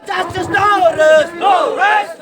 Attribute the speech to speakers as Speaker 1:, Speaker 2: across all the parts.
Speaker 1: Justice, no rest, no rest,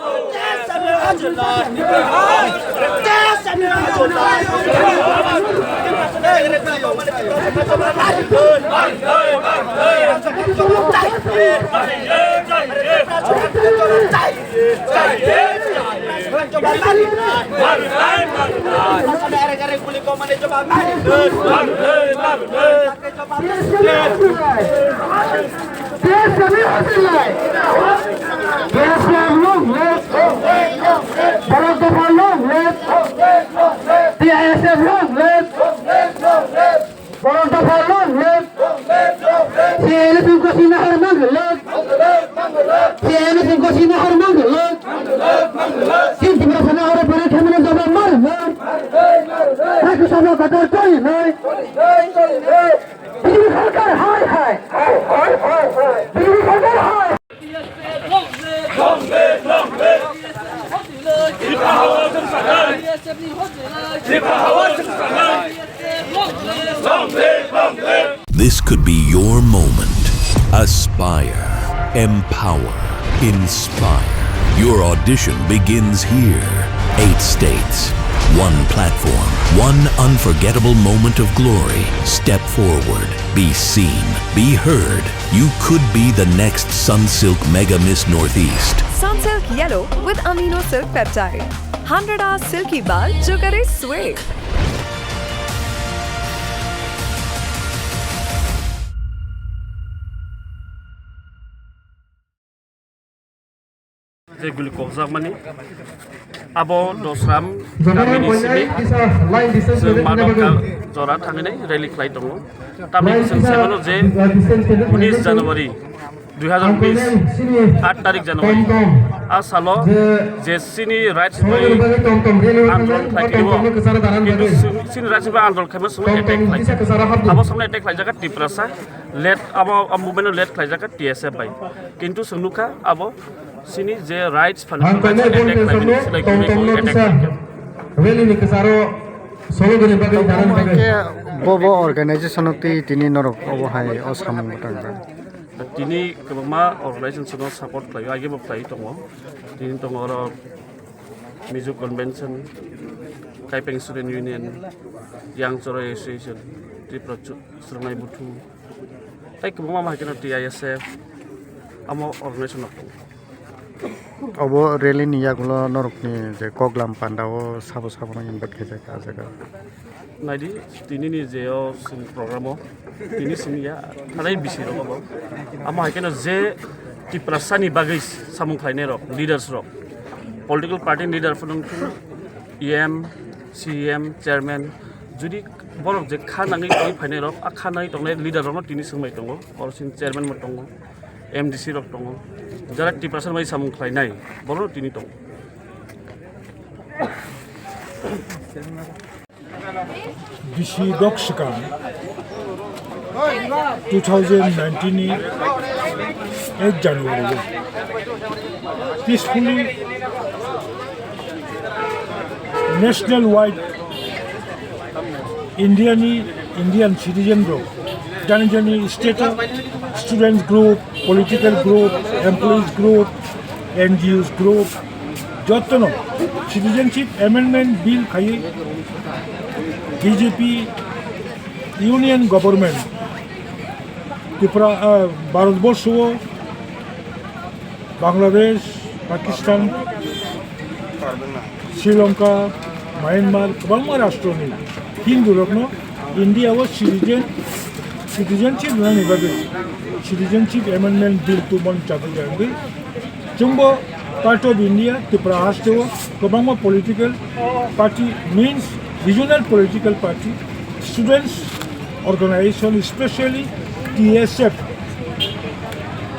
Speaker 2: This could be your moment. Aspire, empower, inspire. Your audition begins here. 8 states, 1 platform, 1 unforgettable moment of glory. Step forward, be seen, be heard. You could be the next Sunsilk Mega Miss Northeast.
Speaker 3: Sunsilk Yellow with Amino Silk Peptide. 100 hours silky bal jo kare sway.
Speaker 4: Guli kokzak mani abo Dasram gamini sini जों मादका जरा थांनाय rally flight दङ ताबि जों सेभेनो जे 19 जानुवारि 2020 8 तारिख जानुवारि आसालो जे सिनि rights bye आन्दोलन खालामो किन्तु सिनि राइट्स बाय आन्दोलन खालामो सम एटेक खालामो आबो समने एटेक खालामजागा टिप्रासा लेट आबो मुभमेन्ट लेट खालामजागा टीएसएफ बाय किन्तु सोनुखा आबो सिनि जे राइट्स फान्ड एटेक खालामो सिलाय attack
Speaker 5: Really kesaro solo gani bagai daran bagai.
Speaker 6: Bobo organization ti tini norok obo hai osam mutang.
Speaker 4: Tini kebama organization sono support play age bo play tongo. Tini tongo ro Mizu Convention, Kaipeng Student Union, Young Choro Association, Triprochu, Surnai Butu. Tai kebama mahakena TISF amo organization tongo.
Speaker 6: Obo rally ni yagulo norok ni je koglam pandao sabo sabo nang invite ke jaga.
Speaker 4: Nadi tini ni jeo sin programo tini sinia thanai bisi ro abo amo hakena je ti prasani bagais samung khaine ro leaders ro political party leader phun EM CM chairman judi borok je khanangi koi phaine ro akhanai tongnai leader ro tini sungmai tongo or sin chairman mo tongo MDC ro tongo jara ti prasan mai samung khainai boro tini tongo
Speaker 7: Bishi Dokshika 2019 8 January peacefully national-wide Indian citizen group Janjani state students group, political group, employees group, NGOs group Jotono citizenship amendment bill khai BJP union government Tripura Bharatbors Bangladesh Pakistan Sri Lanka Myanmar kabangma rashtroni Hindu rokno India was citizenship nani babe citizenship amendment bill to mon chatu jangi Jumbo part of India Tripura hastewo kabangma political party means regional political party, students organization, especially TSF.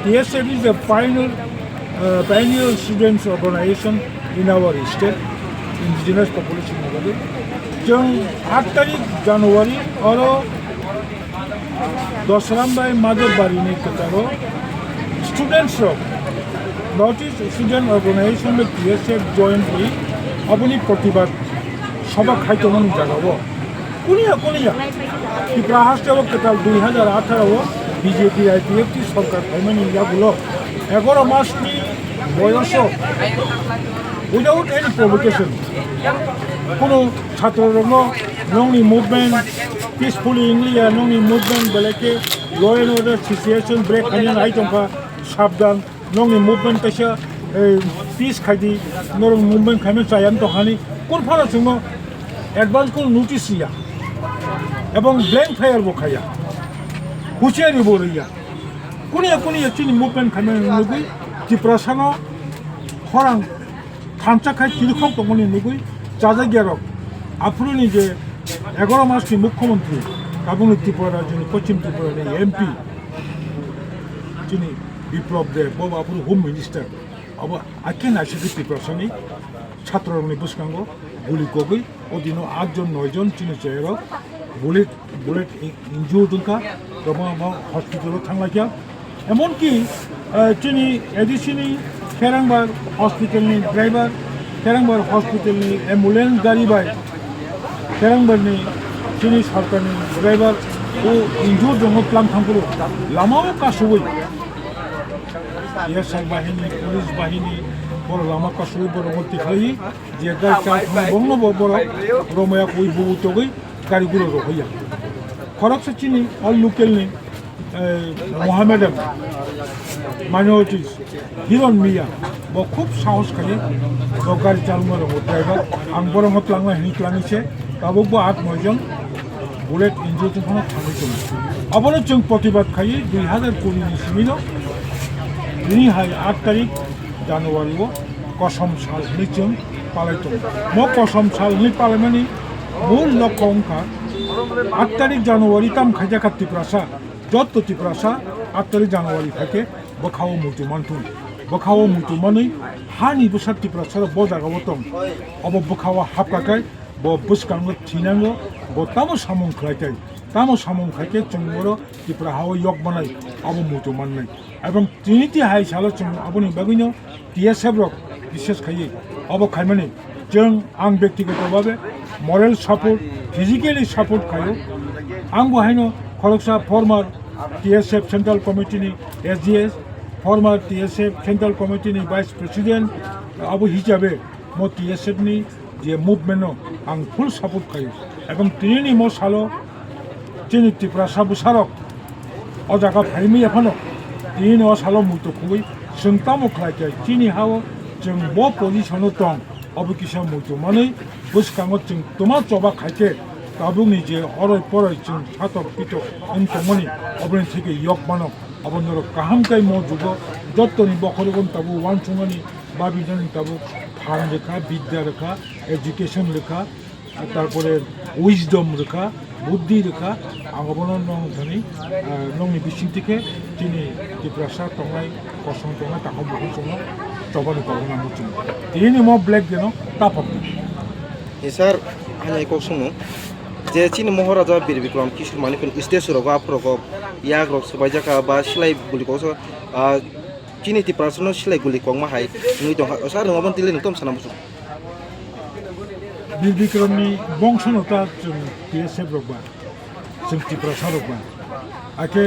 Speaker 7: TSF is the pioneer students organization in our state, indigenous population. Jung 8 January or Dasram by Mother Barini Kataro, students of north east student organization में TSF jointly अपनी प्रतिबाद সভা খাইতমন জাগাবো কোনিয়া ত্রিপুরা হাসতেও কেতাল 2018 BJP IPFT সরকার খাইমানি ইয়াগুলো 11 মাসনি বয়স উইদাউট এনি প্রভোকেশন কোনো ছাত্ররঙ্গ নংনি মুভমেন্ট পিসফুলি ইংলিয়া নংনি মুভমেন্ট বেলেকে law and order situation break খাইনান আইতমফा সাবধান নংনি মুভমেন্ট কাইসা পিস খাইদি নরং মুভমেন্ট খাইমেন চায়ান তখানি কোন ফারা जोंनो एडवांस को नोटिस या एवं ब्लैंक फायर बखाया हुचियारि बोरैया कुनिया चिनि मुभमेंट खाइमेन नुगुइ त्रिपुरासानो हरां थामचाखाय तिरखम तंगनि नुगुइ जाजागियारक आफुरुनि जे 11 मासनि मुख्यमंत्री काबुनि त्रिपुरा राज्यनि पश्चिम त्रिपुरानि MP चिनि बिप्लब दे बबा आफुरु होम मिनिस्टार अब आखे नासिगि त्रिपुरासानि ছাত্ররংনি বুসকাঙ্গ গুলি কগৈ অদিনো 8 জন 9 জন চিনি চেয়ার বুলেট ইনজুর দুকা রমা হসপিটাল থাংলাকিয়া এমনকি চিনি এডিসিনি কেরাংবার হসপিটালনি ড্রাইভার কেরাংবার হসপিটালনি অ্যাম্বুলেন্স গাড়ি বাই কেরাংবারনি চিনি সরকারনি ড্রাইভার ও ইনজুর দङ প্লাং থাংপুরো লামাও কাসুবৈ এসআই বাহিনী পুলিশ বাহিনী বড় লামা কাসুই বড় মতি খাই যে গাড়ি চালানো বন্ধ বড় রময়া কই বুতগৈ গাড়িগুলো রহইয়া খরকসে চিনি অল লোকেলনি মোহামেডান মাইনরিটিস হিরন মিয়া ব খুব সাহস খালি গাড়ি চালানো রঙ ড্রাইভার আং বড় মত লাংনা হিনি ক্লানিছে তাবকবো 8-9 জন বুলেট ইনজুর जों थांगैजों अबनो जों प्रतिबाद खायो 2020 नि सिमिनो दिनै 8 तारिख জানুয়ারি कसम सालनि जों पालायदों म कसम सालनि पालायनायनि मूल लक्ष्य अंका 8 तारिख জানুয়ারি ताम खायजाखा त्रिपुरासा जत त्रिपुरासा 8 तारिख জানুয়ারি থেকে बखाव मुतुमानथुं बखाव मुतुमानै हानि बसा त्रिपुरासा बजागाव दं अब बखाव हाबकाखाय ब बुसकांग थिनांगो ब तामो सामं खायखाय तामो सामं खायखे जों बर त्रिपुरा हाव yok बानाय अब मुतुमाननाय এবং তিনিটি হাই সালো जों अबनि बागैनो TSF रक विशेष खायै अब खायमाने जों आं व्यक्तिगतभावे मरेल सपोर्ट फिजिकली सपोर्ट खायो आं बहायनो खरकसा फर्मार TSF सेंट्रल कमिटिनि SGS फर्मार TSF सेंट्रल कमिटिनि वाइस प्रेसिडेंट अब हिसाबै म TSF नि जे मुभमेन्ट आं फुल सपोर्ट खायो এবং तिनिनि म सालो चिनि त्रिपुरा साबुसारक अजागा फाइमि एफानो दिन सालो मुतो खुबै जों तामो खायखाय चिनि हाव जों ब पोजिशनाव दं अब किसा मुतो माने बुसकांग जों तमा चबा खायखे ताबुनि जे अरय परय जों सातक पितो उनतमनि अबनि थेके yok मानो अबनर काहामकाय म जुगो जत्तनि बखरगन ताबु वानसुंगनि बाबिजन ताबु फान रेखा विद्या रेखा एजुकेशन रेखा तारपरे उइजडम रेखा बुद्धि रेखा आंगबनो नंगनि नंनि बिसिंतिके चिनि त्रिपुरासा तंगाय कसम तंगाय ताखौ बहु जोङो चबानि पावना मुचुं दिनि म ब्लैक देनो तापक
Speaker 8: सर हाय को सुनु जे चिनि महाराजा बिरबिक्रम किशोर मानिकन स्टेज रग आफरग याग रग सबायजाका बा सिलाय गुलि को चिनि त्रिपुरासा सिलाय गुलि को मा हाय नुइ दं सर नङाबन तिले नतम सानामुसु
Speaker 7: बिरबिक्रमनि बंशनता जों TSF रगबा जों त्रिपुरासा रगबा आके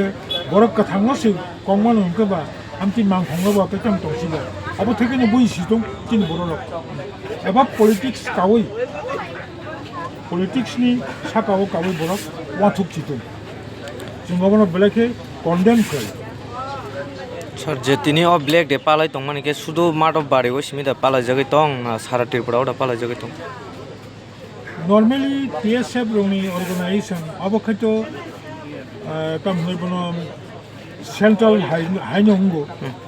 Speaker 7: बरक का थांगोसै कंगमान उनकबा आमति मांखंगबा पेटम तंसिबा अब थेकेनि बुइसि दं चिनि बरक एबा पॉलिटिक्स कावै पॉलिटिक्स नि साकाव कावै बरक वाथुक चितुं जों गबनो बेलेके कन्डेम खायो
Speaker 9: सर जेतिनि अ ब्लैक दे पालाय दं माने के सुदु माटो बारेगो सिमिदा पालाय जगै दं सारा त्रिपुराव दा पालाय जगै दं
Speaker 7: नॉर्मली TSF रोंनि ऑर्गेनाइजेशन अब खैतो तम नैबनो सेंट्रल हाइनंगो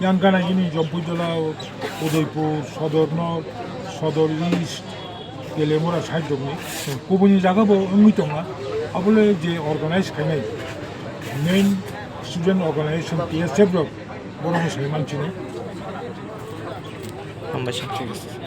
Speaker 7: यां गानागिनि जम्पुजला उदयपुर सदर नर्थ सदर ईस्ट गेलेमरा साइड दंनि गुबुननि जागाबो ओंगै दंना अबले जे ऑर्गेनाइज खायनाय मेन स्टूडेंट ऑर्गेनाइजेशन TSF रो बरं साइ मानसिनि
Speaker 9: हामबायसै